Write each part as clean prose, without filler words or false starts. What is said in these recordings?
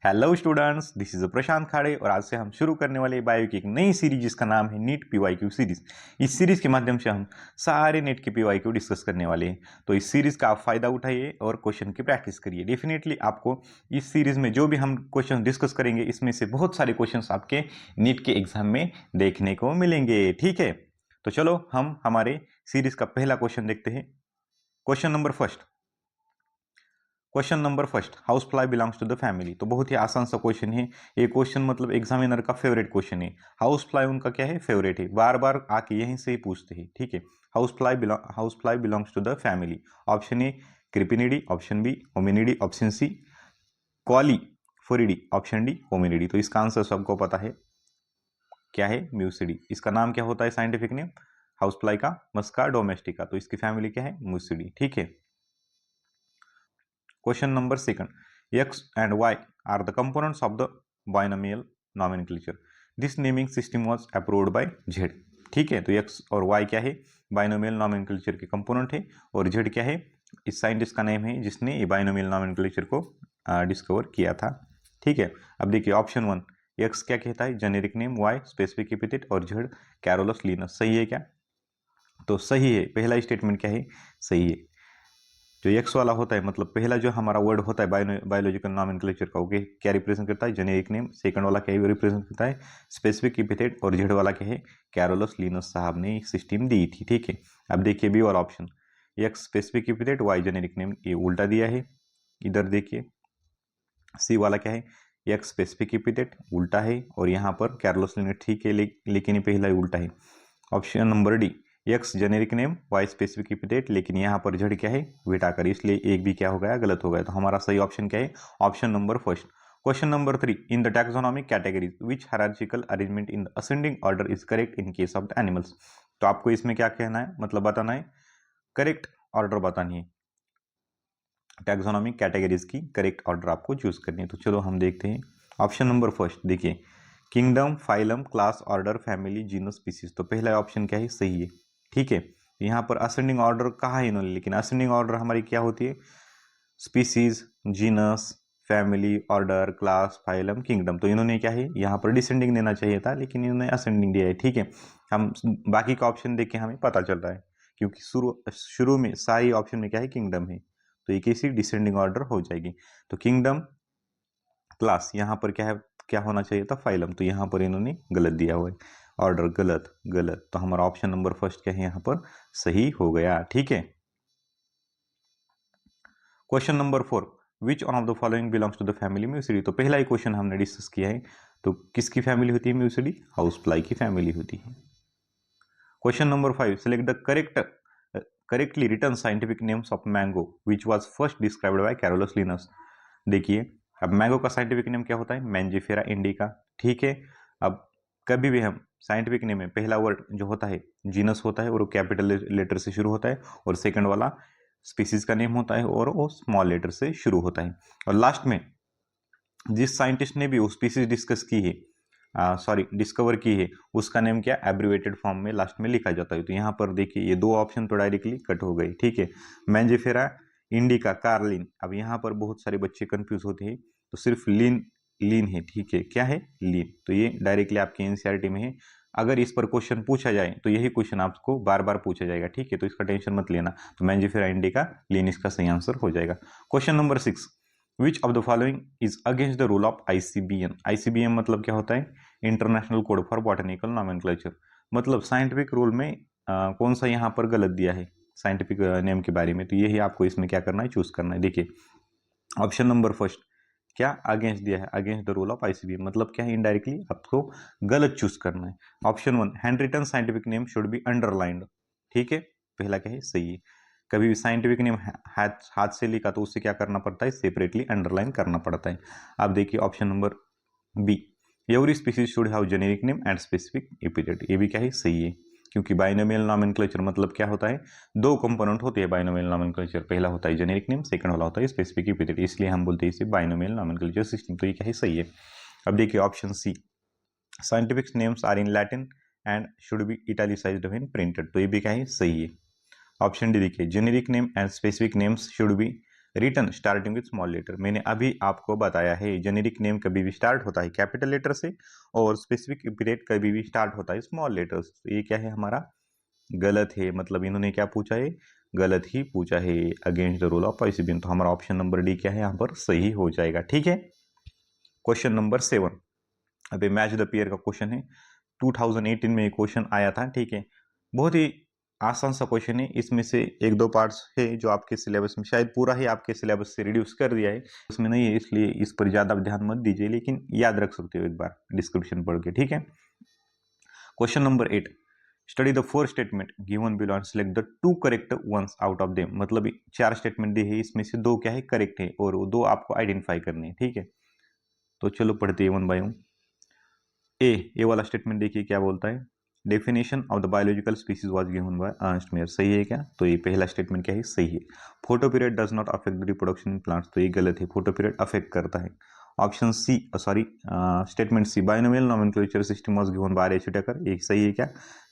Hello students, this is प्रशांत खाड़े और आज से हम शुरू करने वाले बायो की एक नई सीरीज जिसका नाम है नीट पीवाईक्यू सीरीज। इस सीरीज के माध्यम से हम सारे नीट के पीवाईक्यू डिस्कस करने वाले हैं। तो इस सीरीज का आप फायदा उठाइए और क्वेश्चन की प्रैक्टिस करिए। डेफिनेटली आपको इस सीरीज में जो भी हम क्वेश्चन डिस्कस करेंगे इसमें से बहुत सारे क्वेश्चन आपके नीट के एग्जाम में देखने को मिलेंगे। ठीक है, तो चलो हम हमारे सीरीज का पहला क्वेश्चन देखते हैं। Question number first, house fly belongs to the family. तो बहुत ही आसान सा क्वेश्चन है ये। क्वेश्चन मतलब एग्जामिनर का फेवरेट क्वेश्चन है। हाउस फ्लाई उनका क्या है, फेवरेट है, बार बार आके यहीं से ही पूछते हैं। ठीक है, house fly belongs to the family. Option A क्रिपिनिडी, option B Hominidae, option C Calliphoridae, option D Hominidae. तो इसका आंसर सबको पता है, क्या है, म्यूसिडी। इसका नाम क्या होता है साइंटिफिक नेम हाउस फ्लाई का, मस्का डोमेस्टिका। तो इसकी फैमिली क्या है, म्यूसिडी। ठीक है, Question number second. X and Y are the components of the binomial nomenclature. This naming system was approved by Z. ठीक है, तो X और Y क्या है, बाइनोमियल नॉमेनक्लेचर के कंपोनेंट है, और Z क्या है, इस साइंटिस्ट का नेम है जिसने ये बाइनोमियल नॉमेनक्लेचर को डिस्कवर किया था। ठीक है, अब देखिए ऑप्शन वन, X क्या कहता है, generic name, Y specific epithet और Z कैरोलस लिनस। सही है क्या? तो सही है, पहला स्टेटमेंट क्या है, सही है। जो एक्स वाला होता है मतलब पहला जो हमारा वर्ड होता है बायोलॉजिकल नॉमेनक्लेचर का, ओके, क्या रिप्रेजेंट करता है, जेनेरिक नेम। सेकंड वाला क्या रिप्रेजेंट करता है, स्पेसिफिक एपिथेट। और जेड वाला क्या है, कैरोलस लिनस साहब ने सिस्टम दी थी। ठीक है, अब देखिए बी वाला option, X specific epithet, Y generic name, ये उल्टा दिया है। इधर देखिए सी वाला क्या है, एक्स स्पेसिफिक एपिथेट उल्टा है, और यहाँ पर कैरोलस लिनस ठीक है, लेकिन ये पहला ही उल्टा है। Option number D, X generic name, Y specific epithet, लेकिन यहाँ पर जेड क्या है, विटाकर, इसलिए एक भी क्या हो गया, गलत हो गया। तो हमारा सही ऑप्शन क्या है, option number first. Question number 3, in the taxonomic categories which hierarchical arrangement in the ascending order is correct in case of the animals. तो आपको इसमें क्या कहना है, मतलब बताना है, करेक्ट ऑर्डर बतानी है। टैक्सोनॉमिक कैटेगरीज की करेक्ट ऑर्डर आपको चूज करनी है। तो चलो हम देखते हैं ऑप्शन नंबर फर्स्ट। देखिए kingdom, phylum, class, order, family, genus, species. तो पहला ऑप्शन क्या है, सही है। ठीक है, यहाँ पर असेंडिंग ऑर्डर कहा है इन्होंने, लेकिन असेंडिंग ऑर्डर हमारी क्या होती है, species, genus, family, order, class, phylum, kingdom. तो इन्होंने क्या है, यहाँ पर डिसेंडिंग देना चाहिए था, लेकिन इन्होंने असेंडिंग दिया है। ठीक है, हम बाकी का ऑप्शन देख के हमें पता चल रहा है, क्योंकि शुरू में सारी ऑप्शन में क्या है, किंगडम है, तो ये किसी डिसेंडिंग ऑर्डर हो जाएगी। तो किंगडम, क्लास, यहाँ पर क्या है, क्या होना चाहिए था, फाइलम। तो यहाँ पर इन्होंने गलत दिया हुआ है, ऑर्डर गलत गलत। तो हमारा ऑप्शन नंबर फर्स्ट क्या है, यहाँ पर सही हो गया। ठीक है, question number 4, which one of the following belongs to the family Muscidae. तो पहला ही क्वेश्चन हमने डिस्कस किया है, तो किसकी फैमिली होती है म्यूसिडी, हाउस फ्लाई की फैमिली होती है। Question number 5, select the correctly written scientific names of mango which was first described by Carolus Linnaeus. देखिए अब मैंगो का साइंटिफिक नेम क्या होता है, मैंजीफेरा इंडिका। ठीक है, अब कभी भी हम साइंटिफिक नेम में पहला वर्ड जो होता है जीनस होता है और वो कैपिटल लेटर से शुरू होता है, और सेकंड वाला स्पीसीज का नेम होता है और वो स्मॉल लेटर से शुरू होता है, और लास्ट में जिस साइंटिस्ट ने भी वो स्पीसीज डिस्कस की है, डिस्कवर की है, उसका नेम क्या एब्रीवेटेड फॉर्म में लास्ट में लिखा जाता है। तो यहाँ पर देखिए ये दो ऑप्शन तो डायरेक्टली कट हो गए। ठीक है, मैंजीफेरा इंडिका, कार्लिन। अब यहाँ पर बहुत सारे बच्चे कंफ्यूज होते हैं, तो सिर्फ लीन लीन है। ठीक है, क्या है, लीन। तो ये डायरेक्टली आपके एनसीईआरटी में है। अगर इस पर क्वेश्चन पूछा जाए तो यही क्वेश्चन आपको बार बार पूछा जाएगा। ठीक है, तो इसका टेंशन मत लेना। तो मैंजीफेरा इंडिका, लीन इसका सही आंसर हो जाएगा। Question number 6, which of the following is against the rule of ICBM. ICBM मतलब क्या होता है, international code for botanical nomenclature. मतलब साइंटिफिक रूल में कौन सा यहाँ पर गलत दिया है साइंटिफिक नेम के बारे में, तो यही आपको इसमें क्या करना है, चूज करना है। देखिए ऑप्शन नंबर फर्स्ट क्या अगेंस्ट दिया है, against the rule of ICBM, मतलब क्या है, इनडायरेक्टली आपको गलत चूज करना है। Option one, hand written scientific name should be underlined. ठीक है, पहला क्या है, सही है। कभी भी साइंटिफिक नेम हाथ से लिखा तो उससे क्या करना पड़ता है, सेपरेटली अंडरलाइन करना पड़ता है। अब देखिए option number B, every species should have generic name and specific epithet. ये भी क्या है, सही है, क्योंकि बाइनोमियल नॉमेनक्लेचर मतलब क्या होता है, दो कंपोनेंट होते हैं बाइनोमियल नॉमेनक्लेचर, पहला होता है जेनेरिक नेम, सेकंड वाला होता है स्पेसिफिक एपिथेट, इसलिए हम बोलते हैं इसे बाइनोमियल नॉमेनक्लेचर सिस्टम। तो ये क्या है, सही है। अब देखिए option C, scientific names are in Latin and should be italicised when printed. तो ये भी क्या है, सही है। ऑप्शन डी देखिए, generic name and specific names should be written starting with small letter. मैंने अभी आपको बताया है जेनेरिक नेम कभी भी स्टार्ट होता है कैपिटल लेटर से और स्पेसिफिक एपिथेट कभी भी स्टार्ट होता है स्मॉल लेटर से। तो ये क्या है हमारा गलत है, मतलब इन्होंने क्या पूछा है, गलत ही पूछा है, against the rule of participation. तो हमारा ऑप्शन नंबर डी क्या है यहाँ पर सही हो जाएगा। ठीक है, क्वेश्चन नंबर 7, अभी मैच द पेयर का क्वेश्चन है। 2018 में क्वेश्चन आया था। ठीक है, बहुत ही आसान सा क्वेश्चन है, इसमें से एक दो पार्ट्स है जो आपके सिलेबस में शायद पूरा ही आपके सिलेबस से रिड्यूस कर दिया है, उसमें नहीं है इसलिए इस पर ज्यादा ध्यान मत दीजिए, लेकिन याद रख सकते हो एक बार डिस्क्रिप्शन पढ़ के। ठीक है, question number 8, study the 4 statement given below and select the 2 correct ones out of them. मतलब 4 स्टेटमेंट दी है, इसमें से 2 क्या है करेक्ट है और वो 2 आपको आइडेंटिफाई करने हैं। ठीक है, तो चलो पढ़ते हैं वन बाय वन। ए वाला स्टेटमेंट देखिए क्या बोलता है, definition of the biological species was given bye Ernst Mayr. सही है क्या? तो ये पहला स्टेटमेंट क्या है, सही है। Photo period does not affect the reproduction in plants, तो ये गलत है, फोटो पीरियड अफेक्ट करता है। Option C, sorry statement C, binomial nomenclature system was given by R H Whittaker, ये सही है क्या?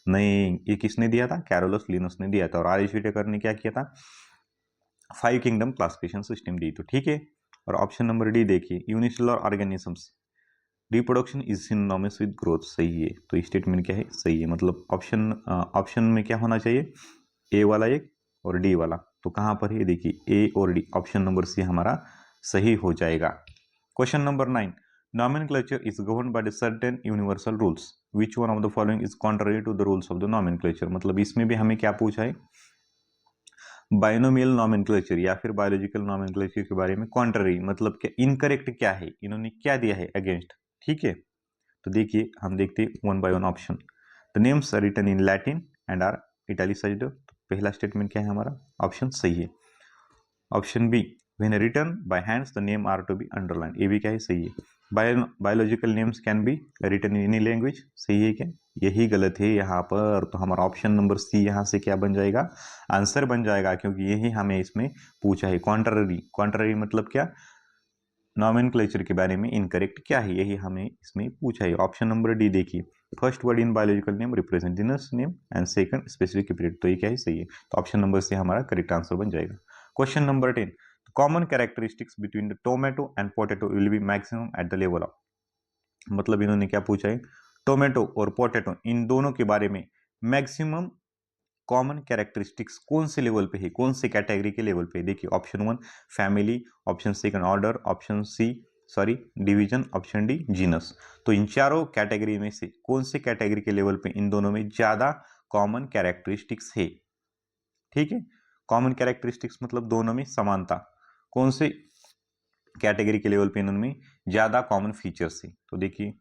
नहीं, ये किसने दिया था, कैरोलस लिनस ने दिया था, और आर एच व्हिटेकर ने क्या किया था, 5 किंगडम क्लासिफिकेशन सिस्टम दी। तो ठीक है, और ऑप्शन नंबर डी देखिए, unicellular organisms reproduction is synonymous with growth, सही है। तो स्टेटमेंट क्या है, सही है। मतलब ऑप्शन में क्या होना चाहिए, ए वाला एक और डी वाला, तो कहां पर है देखिए, ए और डी, ऑप्शन नंबर सी हमारा सही हो जाएगा। Question number 9, nomenclature is governed by the certain universal rules, which one of the following is contrary to the rules of the nomenclature। मतलब इसमें भी हमें क्या पूछा है, बाइनोमियल नॉमेनक्लेचर या फिर बायोलॉजिकल नॉमेनक्लेचर के बारे में कॉन्ट्ररी, मतलब क्या इनकरेक्ट क्या है, इन्होंने क्या दिया है अगेंस्ट। ठीक है, तो देखिए हम देखते हैं one by one option. The names are written in Latin and are italicised. पहला स्टेटमेंट क्या है हमारा, ऑप्शन सही है। Option B, when written by hands the name are to be underline, ये भी क्या है, सही है। Biological names can be written in any language, सही है क्या? यही गलत है यहाँ पर। तो हमारा ऑप्शन नंबर सी यहाँ से क्या बन जाएगा, आंसर बन जाएगा, क्योंकि यही हमें इसमें पूछा है। कॉन्ट्ररी, कॉन्ट्ररी मतलब क्या, नॉमेनक्लेचर के बारे में इनकरेक्ट क्या है, यही हमें इसमें पूछा है। ऑप्शन नंबर डी देखिए, first word in biological name represent genus name and second specific epithet, तो ये क्या है, सही है। तो ऑप्शन नंबर सी हमारा करेक्ट आंसर बन जाएगा। Question number 10, common characteristics between the tomato and potato will be maximum at the level of, मतलब इन्होंने क्या पूछा है, टोमेटो और पोटैटो इन दोनों के बारे में मैक्सिमम कॉमन कैरेक्टरिस्टिक्स कौन से लेवल पे है, कौन से कैटेगरी के लेवल पे है। देखिए option 1 family, option second order, option C sorry division, option D genus. तो इन चारों कैटेगरी में से कौन से कैटेगरी के लेवल पे इन दोनों में ज्यादा कॉमन कैरेक्टरिस्टिक्स है। ठीक है, कॉमन कैरेक्टरिस्टिक्स मतलब दोनों में समानता, कौन से कैटेगरी के लेवल पे इनमें ज्यादा कॉमन फीचर्स है। तो देखिए,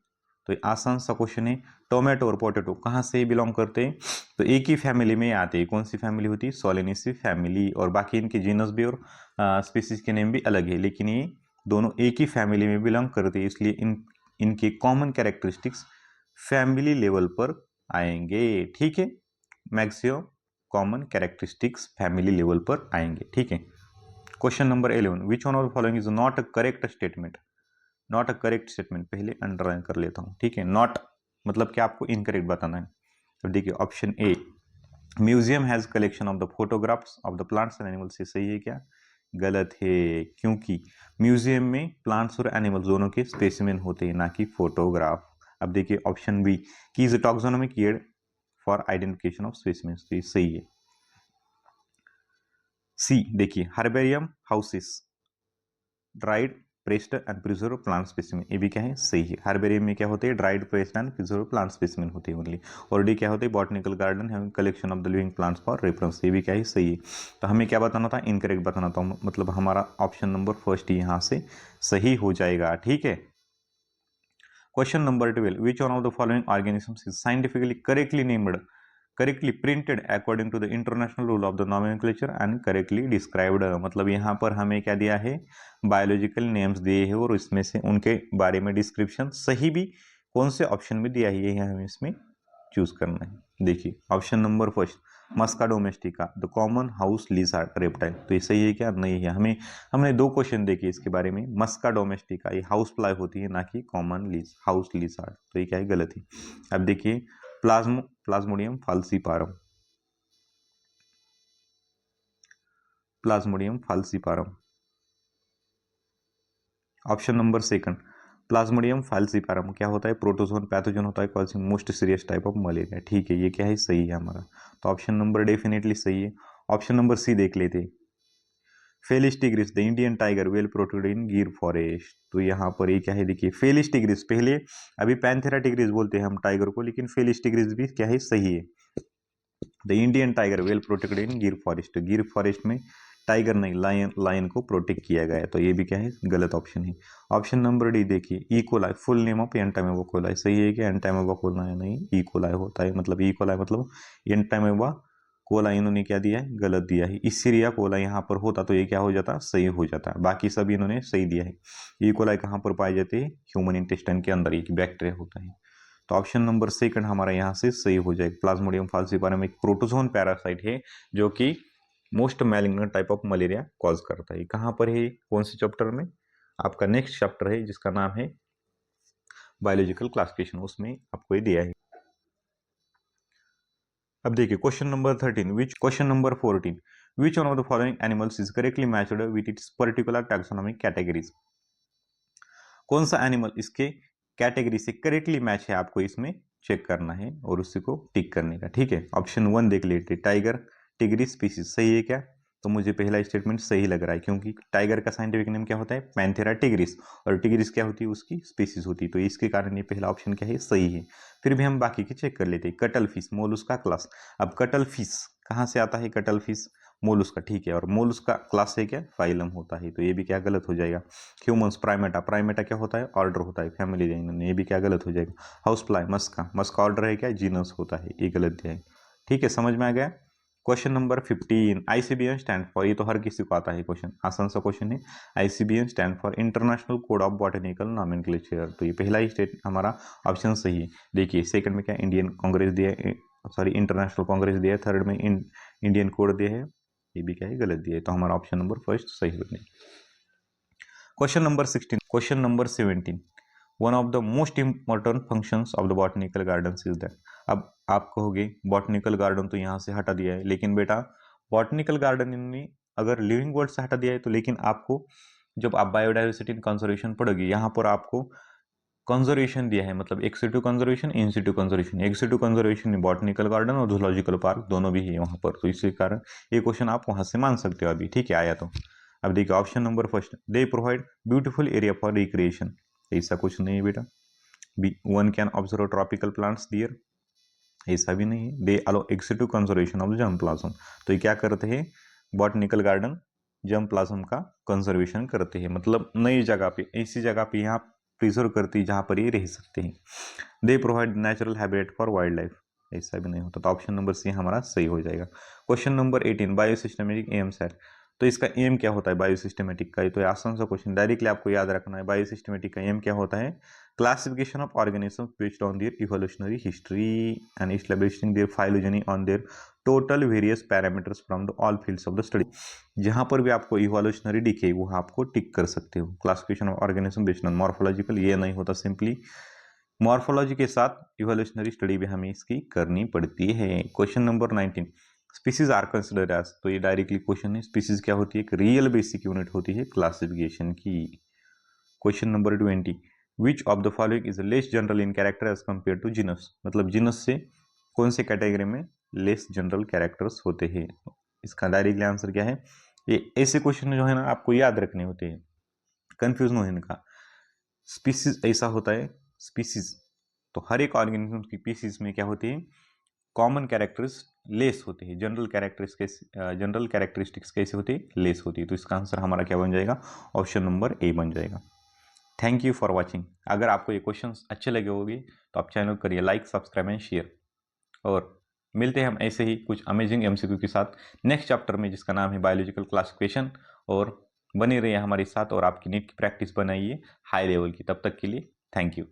तो ये आसान सा क्वेश्चन है, टोमेटो और पोटैटो कहाँ से बिलोंग करते हैं, तो एक ही फैमिली में आते हैं। कौन सी फैमिली होती है, सोलेनेसी फैमिली, और बाकी इनके जीनस भी और स्पीसीज के नेम भी अलग है, लेकिन ये दोनों एक ही फैमिली में बिलोंग करते हैं, इसलिए इनके कॉमन कैरेक्टरिस्टिक्स फैमिली लेवल पर आएंगे। ठीक है, maximum common characteristics family level पर आएंगे। ठीक है, question number 11, which one of the following is not a correct statement. Not a correct statement पहले अंडरलाइन कर लेता हूं। ठीक है, नॉट मतलब कि आपको इनकरेक्ट बताना है। तो देखिए option A, museum has collection of the photographs of the plants and animals, से सही है क्या? गलत है, क्योंकि म्यूजियम में प्लांट्स और एनिमल्स दोनों के स्पेसिमेन होते हैं, ना कि फोटोग्राफ। अब देखिए option B, key is taxonomic aid for identification of specimen, तो ये सही है। सी देखिए, herbarium houses dried pressed and preserve plant specimen, ये भी क्या है, सही है। हर्बेरियम में क्या होते हैं, dried pressed and preserve plant specimen होते हैं ओनली। और डी क्या होते हैं, botanical garden having collection of the living plants for reference, ये भी क्या है, सही है। तो हमें क्या बताना था, इनकरेक्ट बताना था, मतलब हमारा ऑप्शन नंबर फर्स्ट यहाँ से सही हो जाएगा। ठीक है, question number 12, which one of the following organisms is scientifically correctly named, correctly printed according to the international rule of the nomenclature and correctly described. मतलब यहाँ पर हमें क्या दिया है, बायोलॉजिकल नेम्स दिए हैं और इसमें से उनके बारे में डिस्क्रिप्शन सही भी कौन से ऑप्शन में दिया है, ये हमें इसमें चूज करना है। देखिए option number first, Musca domestica the common house lizard reptile, तो ये सही है क्या? नहीं है। हमने 2 क्वेश्चन देखे इसके बारे में। मस्का डोमेस्टिका ये हाउस फ्लाई होती है, ना कि कॉमन हाउस लिजार्ड, तो ये क्या है, गलत है। अब देखिए plasmodium falciparum, plasmodium falciparum option number second, plasmodium falciparum क्या होता है, प्रोटोजोन पैथोजन होता है, कौन सी most serious type of malaria. ठीक है, ये क्या है, सही है हमारा, तो ऑप्शन नंबर डेफिनेटली सही है। ऑप्शन नंबर सी देख लेते हैं, Felis tigris the Indian tiger well protected in Gir forest. तो यहाँ पर ये क्या है, देखिए फेलिस टिग्रिस, पहले अभी पैंथेरा टिग्रिस बोलते हैं हम टाइगर को, लेकिन फेलिस टिग्रिस भी क्या है, सही है। The Indian tiger well protected in Gir forest, गिर फॉरेस्ट में टाइगर नहीं लायन, लायन को प्रोटेक्ट किया गया है, तो ये भी क्या है, गलत ऑप्शन है। ऑप्शन नंबर डी देखिए, E coli full name of entamoeba coli, सही है कि एंटामेबा कोलाई नहीं, इकोलाई होता है, मतलब इकोलाई मतलब एंटामेबा कोला इन्होंने क्या दिया है, गलत दिया है। इसीरिया कोला यहाँ पर होता तो ये क्या हो जाता, सही हो जाता। बाकी सब इन्होंने सही दिया है। ई कोलाई कहाँ पर पाए जाते हैं, ह्यूमन इंटेस्टाइन के अंदर एक बैक्टीरिया होता है। तो ऑप्शन नंबर सेकंड हमारा यहाँ से सही हो जाएगा। प्लाज्मोडियम फाल्सिपारम एक प्रोटोजोन पैरासाइट है जो कि most malignant type of malaria cause करता है। कहाँ पर है, कौन से चैप्टर में, आपका नेक्स्ट चैप्टर है जिसका नाम है बायोलॉजिकल क्लासिफिकेशन, उसमें आपको ये दिया है। अब देखिए question number 13, question number 14, which one of the following animals is correctly matched with its particular taxonomic categories. कौन सा एनिमल इसके कैटेगरी से करेक्टली मैच है, आपको इसमें चेक करना है और उसी को टिक करने का। ठीक है, ऑप्शन 1 देख लेते, टाइगर टिग्रिस स्पीसीज, सही है क्या, तो मुझे पहला स्टेटमेंट सही लग रहा है, क्योंकि टाइगर का साइंटिफिक नेम क्या होता है, पैंथेरा टिग्रिस, और टिग्रिस क्या होती है, उसकी स्पीसीज होती है, तो इसके कारण ये पहला ऑप्शन क्या है, सही है। फिर भी हम बाकी के चेक कर लेते हैं। कटल फिश मोलस्का क्लास, अब कटल फिश कहाँ से आता है, कटल फिश मोलस्का, ठीक है, और मोलस्का क्लास से क्या, फाइलम होता है, तो ये भी क्या गलत हो जाएगा। ह्यूमंस प्राइमेटा, प्राइमेटा क्या होता है, ऑर्डर होता है, फैमिली इन्होंने, ये भी क्या गलत हो जाएगा। हाउस फ्लाई मस्का, मस्का ऑर्डर है क्या, जीनस होता है, ये गलत दिया है। ठीक है, समझ में आ गया। Question number 15, ICBN stand for, ये तो हर किसी को आता है क्वेश्चन, आसान सा क्वेश्चन है। ICBN stand for international code of botanical nomenclature, तो ये पहला ही स्टेट हमारा ऑप्शन सही है। देखिए सेकंड में क्या, इंडियन कांग्रेस दिया है, सॉरी इंटरनेशनल कांग्रेस दिया है, थर्ड में इंडियन कोड दिया है, ये भी क्या है, गलत दिया है, तो हमारा ऑप्शन नंबर फर्स्ट सही होगा। Question number 16, question number 17, one of the most important functions of the botanical garden is that. अब आप कहोगे बॉटनिकल गार्डन तो यहाँ से हटा दिया है, लेकिन बेटा बॉटनिकल गार्डन इन्होंने अगर लिविंग वर्ड से हटा दिया है, तो लेकिन आपको जब आप बायोडाइवर्सिटी इन कंजर्वेशन पढ़ोगे, यहाँ पर आपको कंजर्वेशन दिया है, मतलब एक्सिटिव कंजर्वेशन, इंसिटिव कंजर्वेशन। एक्सिटिव कंजर्वेशन में बॉटनिकल गार्डन और जूलॉजिकल पार्क दोनों भी है वहाँ पर, तो इसी कारण ये क्वेश्चन आप वहाँ से मान सकते हो अभी। ठीक है, आया तो। अब देखिए option number first, they provide beautiful area for recreation, ऐसा कुछ नहीं है बेटा। One can observe tropical plants there, ऐसा भी नहीं है। They allow ex situ conservation of the germplasm, तो ये क्या करते हैं, बॉटनिकल गार्डन जर्म प्लाज्म का कंजर्वेशन करते हैं, मतलब नई जगह पे, ऐसी जगह पे यहाँ प्रिजर्व करती है जहाँ पर ये रह सकते हैं। They provide natural habitat for wild life, ऐसा भी नहीं होता, तो ऑप्शन नंबर सी हमारा सही हो जाएगा। क्वेश्चन नंबर 18, बायोसिस्टमेटिक एम्स है, तो इसका एम क्या होता है बायोसिस्टमेटिक का, तो आसान सा क्वेश्चन, डायरेक्टली आपको याद रखना है। बायोसिस्टमेटिक का एम क्या होता है, classification of organism based on their evolutionary history and establishing their phylogeny on their total various parameters from the all fields of the study. जहां पर भी आपको इवोल्यूशनरी दिखे वो आपको टिक कर सकते हो। Classification of organism based on morphological, ये नहीं होता, सिंपली मॉर्फोलॉजी के साथ इवोल्यूशनरी स्टडी भी हमें इसकी करनी पड़ती है। Question number 19, species are considered as, तो ये डायरेक्टली क्वेश्चन है, स्पीसीज क्या होती है, एक रियल बेसिक यूनिट होती है क्लासिफिकेशन की। Question number 20, which of the following is less general in character as compare to genus, मतलब जीनस से कौन से कैटेगरी में लेस जनरल कैरेक्टर्स होते हैं। इसका डायरेक्टली आंसर क्या है, ये ऐसे क्वेश्चन जो है ना आपको याद रखने होते हैं, कंफ्यूज न होने का। स्पीसीज ऐसा होता है, स्पीसीज तो हर एक ऑर्गेनिज्म की स्पीसीज में क्या होती है, कॉमन कैरेक्टर्स लेस होते हैं, जनरल कैरेक्टरिस्टिक्स कैसे होती है, लेस होती है, तो इसका आंसर हमारा क्या बन जाएगा, ऑप्शन नंबर ए बन जाएगा। Thank you for watching. अगर आपको ये क्वेश्चंस अच्छे लगे होंगे तो आप चैनल करिए लाइक, सब्सक्राइब एंड शेयर, और मिलते हैं हम ऐसे ही कुछ अमेजिंग एमसीक्यू के साथ नेक्स्ट चैप्टर में जिसका नाम है बायोलॉजिकल क्लासिफिकेशन, और बने रहिए हमारे साथ और आपकी नीट की प्रैक्टिस बनाइए हाई लेवल की। तब तक के लिए थैंक यू।